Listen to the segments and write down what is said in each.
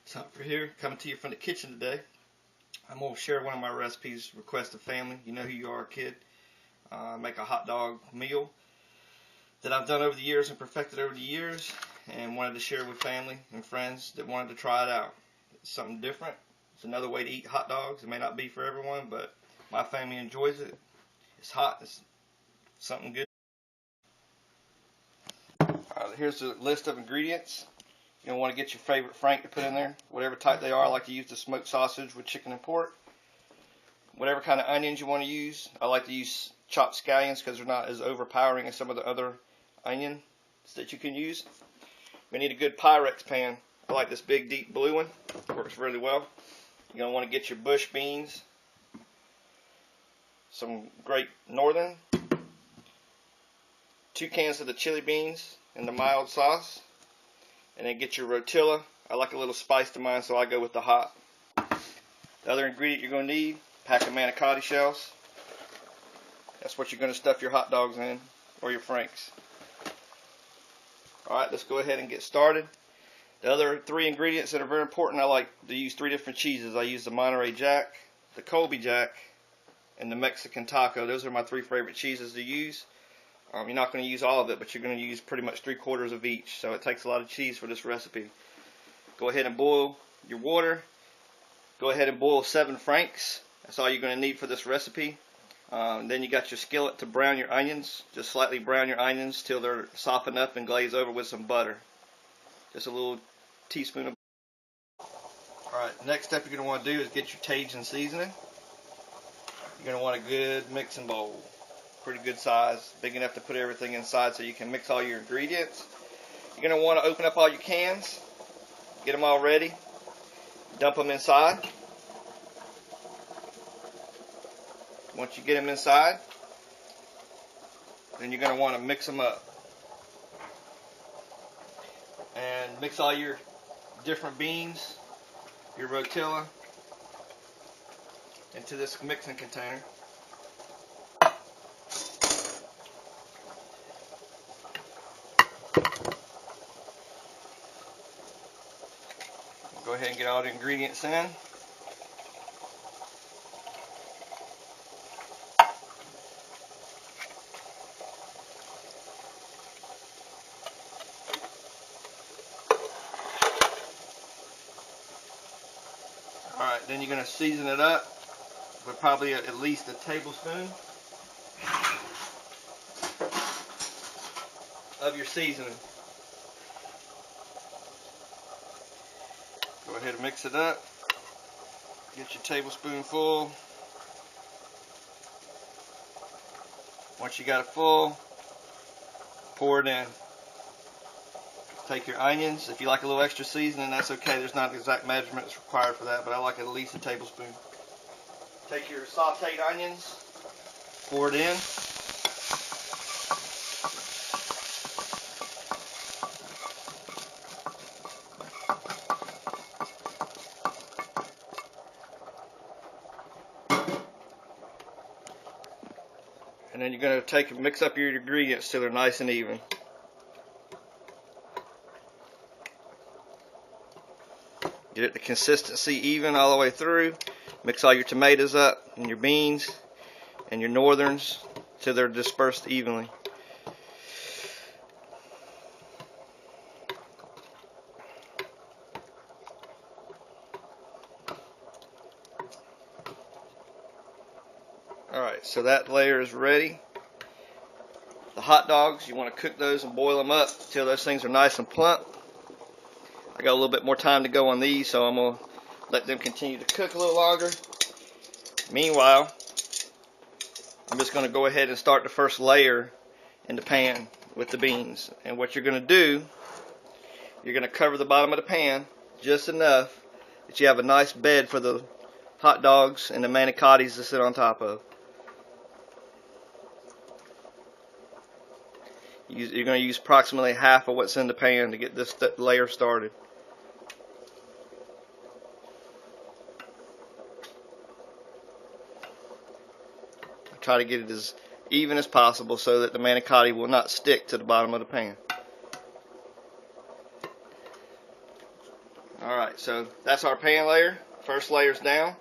Something for here, coming to you from the kitchen today. I'm going to share one of my recipes, requested family. You know who you are, kid. Make a hot dog meal that I've done over the years and perfected over the years, and wanted to share with family and friends that wanted to try it out. It's something different. It's another way to eat hot dogs. It may not be for everyone, but my family enjoys it. It's hot. It's something good. Here's the list of ingredients. You're going to want to get your favorite frank to put in there, whatever type they are. I like to use the smoked sausage with chicken and pork. Whatever kind of onions you want to use. I like to use chopped scallions because they're not as overpowering as some of the other onions that you can use. We need a good Pyrex pan. I like this big deep blue one. It works really well. You're going to want to get your bush beans, some Great Northern, 2 cans of the chili beans in the mild sauce, and then get your rotilla. I like a little spice to mine, so I go with the hot. The other ingredient you're going to need, pack of manicotti shells. That's what you're going to stuff your hot dogs in, or your franks. Alright, let's go ahead and get started. The other 3 ingredients that are very important, I like to use 3 different cheeses. I use the Monterey Jack, the Colby Jack, and the Mexican Taco. Those are my 3 favorite cheeses to use. You're not going to use all of it, but you're going to use pretty much 3/4 of each. So it takes a lot of cheese for this recipe. Go ahead and boil your water. Go ahead and boil 7 franks. That's all you're going to need for this recipe. Then you got your skillet to brown your onions. Just slightly brown your onions till they're softened up and glaze over with some butter. Just a little teaspoon of butter. Alright, next step you're going to want to do is get your Cajun seasoning. You're going to want a good mixing bowl. Pretty good size, big enough to put everything inside so you can mix all your ingredients. You're going to want to open up all your cans, get them all ready, dump them inside. Once you get them inside, then you're going to want to mix them up. And mix all your different beans, your rotilla, into this mixing container. Go ahead and get all the ingredients in. Alright, then you're going to season it up with probably at least a tablespoon of your seasoning. Go ahead and mix it up. Get your tablespoonful. Once you got it full, pour it in. Take your onions. If you like a little extra seasoning, that's okay. There's not exact measurements required for that, but I like at least a tablespoon. Take your sauteed onions, pour it in. And then you're going to mix up your ingredients till they're nice and even. Get it the consistency even all the way through. Mix all your tomatoes up and your beans and your northerns till they're dispersed evenly. Alright, so that layer is ready. The hot dogs, you want to cook those and boil them up until those things are nice and plump. I got a little bit more time to go on these, so I'm going to let them continue to cook a little longer. Meanwhile, I'm just going to go ahead and start the first layer in the pan with the beans. And what you're going to do, you're going to cover the bottom of the pan just enough that you have a nice bed for the hot dogs and the manicottis to sit on top of. You're going to use approximately half of what's in the pan to get this layer started. Try to get it as even as possible so that the manicotti will not stick to the bottom of the pan. Alright, Alright, so that's our pan layer. First layer's down.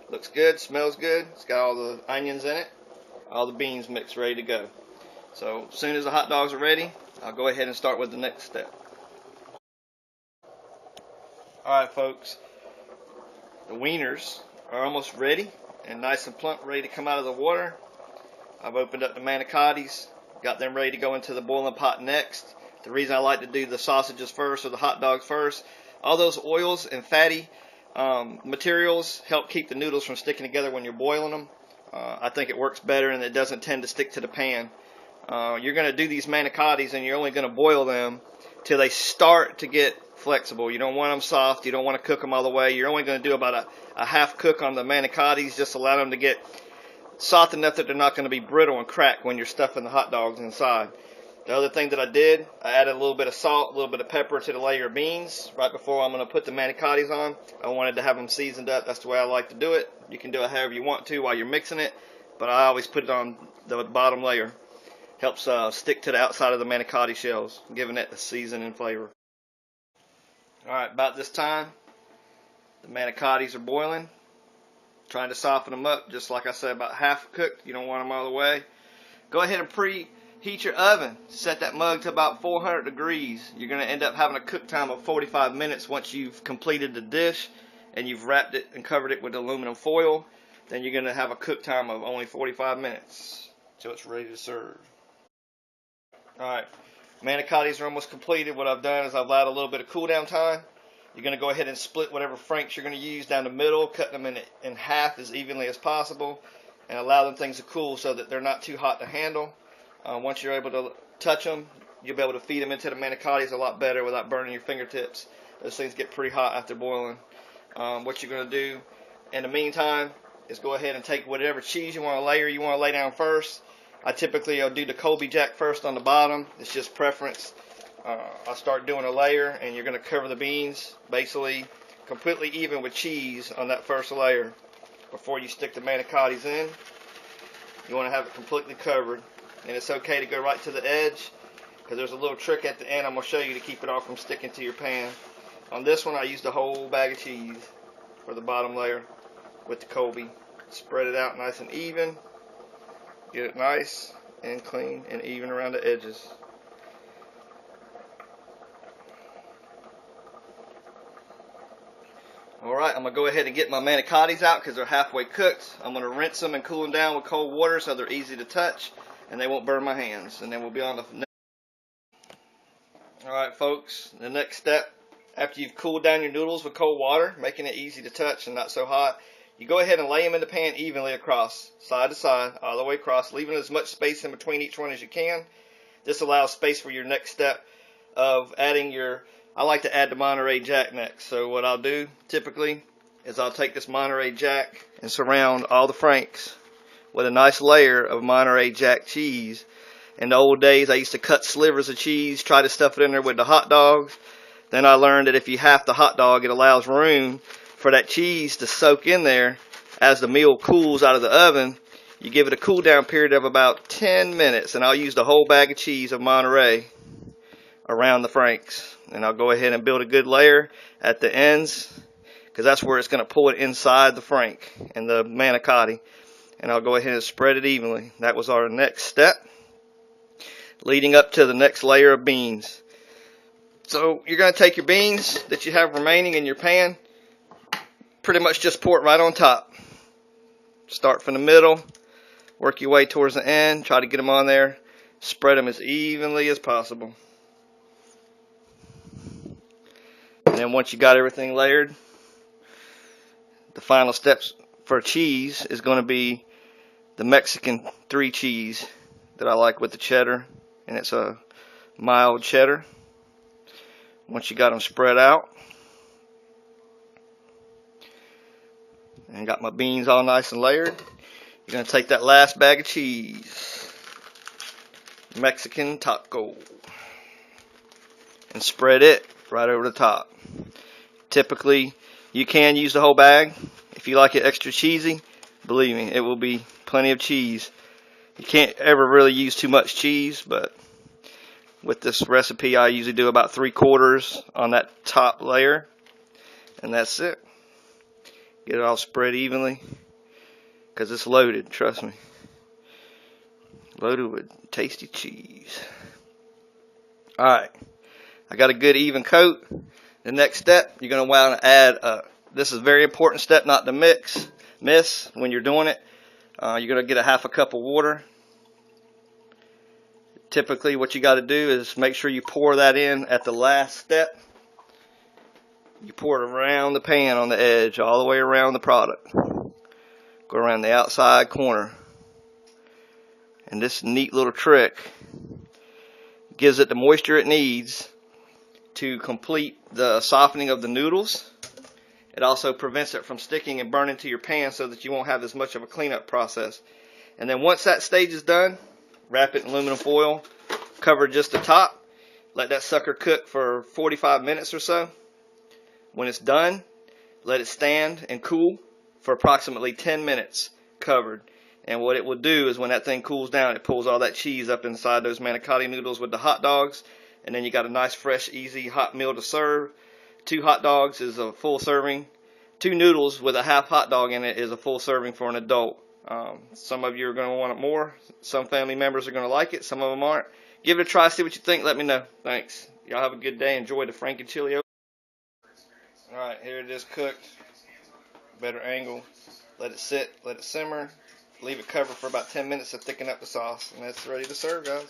Looks good, smells good. It's got all the onions in it. All the beans mixed, ready to go. So as soon as the hot dogs are ready, I'll go ahead and start with the next step. Alright folks, the wieners are almost ready and nice and plump, ready to come out of the water. I've opened up the manicottis, got them ready to go into the boiling pot next. The reason I like to do the sausages first or the hot dogs first, all those oils and fatty materials help keep the noodles from sticking together when you're boiling them. I think it works better and it doesn't tend to stick to the pan. You're going to do these manicottis and you're only going to boil them till they start to get flexible. You don't want them soft. You don't want to cook them all the way. You're only going to do about a half cook on the manicottis. Just allow them to get soft enough that they're not going to be brittle and crack when you're stuffing the hot dogs inside. The other thing that I did, I added a little bit of salt, a little bit of pepper to the layer of beans right before I'm going to put the manicottis on. I wanted to have them seasoned up. That's the way I like to do it. You can do it however you want to while you're mixing it, but I always put it on the bottom layer. Helps stick to the outside of the manicotti shells, giving it a season and flavor. Alright, about this time, the manicottis are boiling. Trying to soften them up, just like I said, about half cooked. You don't want them all the way. Go ahead and preheat your oven. Set that mug to about 400 degrees. You're going to end up having a cook time of 45 minutes once you've completed the dish and you've wrapped it and covered it with aluminum foil. Then you're going to have a cook time of only 45 minutes until it's ready to serve. Alright, manicottis are almost completed. What I've done is I've allowed a little bit of cool down time. You're going to go ahead and split whatever franks you're going to use down the middle, cutting them in half as evenly as possible, and allow them things to cool so that they're not too hot to handle. Once you're able to touch them, you'll be able to feed them into the manicottis a lot better without burning your fingertips. Those things get pretty hot after boiling. What you're going to do in the meantime is go ahead and take whatever cheese you want to layer, you want to lay down first. I typically do the Colby Jack first on the bottom. It's just preference. I'll start doing a layer, and you're going to cover the beans basically completely even with cheese on that first layer before you stick the manicottis in. You want to have it completely covered, and it's okay to go right to the edge because there's a little trick at the end I'm going to show you to keep it all from sticking to your pan. On this one I used a whole bag of cheese for the bottom layer with the Colby. Spread it out nice and even. Get it nice and clean and even around the edges. Alright, I'm going to go ahead and get my manicottis out because they're halfway cooked. I'm going to rinse them and cool them down with cold water so they're easy to touch and they won't burn my hands. And then we'll be on the next. Alright folks, the next step, after you've cooled down your noodles with cold water, making it easy to touch and not so hot, you go ahead and lay them in the pan evenly across, side to side, all the way across, leaving as much space in between each one as you can. This allows space for your next step of adding I like to add the Monterey Jack next. So what I'll do typically is I'll take this Monterey Jack and surround all the franks with a nice layer of Monterey Jack cheese. In the old days I used to cut slivers of cheese, try to stuff it in there with the hot dogs. Then I learned that if you half the hot dog, it allows room for that cheese to soak in there as the meal cools out of the oven. You give it a cool down period of about 10 minutes, and I'll use the whole bag of cheese of Monterey around the franks. And I'll go ahead and build a good layer at the ends because that's where it's going to pull it inside the frank and the manicotti. And I'll go ahead and spread it evenly. That was our next step, leading up to the next layer of beans. So you're going to take your beans that you have remaining in your pan, pretty much just pour it right on top. Start from the middle, work your way towards the end, try to get them on there, spread them as evenly as possible. And then once you got everything layered, the final steps for cheese is going to be the Mexican 3 cheese that I like with the cheddar, and it's a mild cheddar. Once you got them spread out and got my beans all nice and layered, you're going to take that last bag of cheese, Mexican taco, and spread it right over the top. Typically you can use the whole bag if you like it extra cheesy. Believe me, it will be plenty of cheese. You can't ever really use too much cheese, but with this recipe I usually do about 3/4 on that top layer, And that's it. Get it all spread evenly, because it's loaded, trust me. Loaded with tasty cheese. Alright, I got a good even coat. The next step, you're going to want to add, this is a very important step not to miss when you're doing it. You're going to get a half a cup of water. Typically what you got to do is make sure you pour that in at the last step. You pour it around the pan on the edge, all the way around the product. Go around the outside corner. And this neat little trick gives it the moisture it needs to complete the softening of the noodles. It also prevents it from sticking and burning to your pan so that you won't have as much of a cleanup process. And then once that stage is done, wrap it in aluminum foil, cover just the top, let that sucker cook for 45 minutes or so. When it's done, let it stand and cool for approximately 10 minutes covered. And what it will do is when that thing cools down, it pulls all that cheese up inside those manicotti noodles with the hot dogs. And then you got a nice, fresh, easy hot meal to serve. 2 hot dogs is a full serving. 2 noodles with a half hot dog in it is a full serving for an adult. Some of you are going to want it more. Some family members are going to like it. Some of them aren't. Give it a try. See what you think. Let me know. Thanks. Y'all have a good day. Enjoy the Franken Chili. Alright, here it is cooked. Better angle. Let it sit. Let it simmer. Leave it covered for about 10 minutes to thicken up the sauce. And that's ready to serve, guys.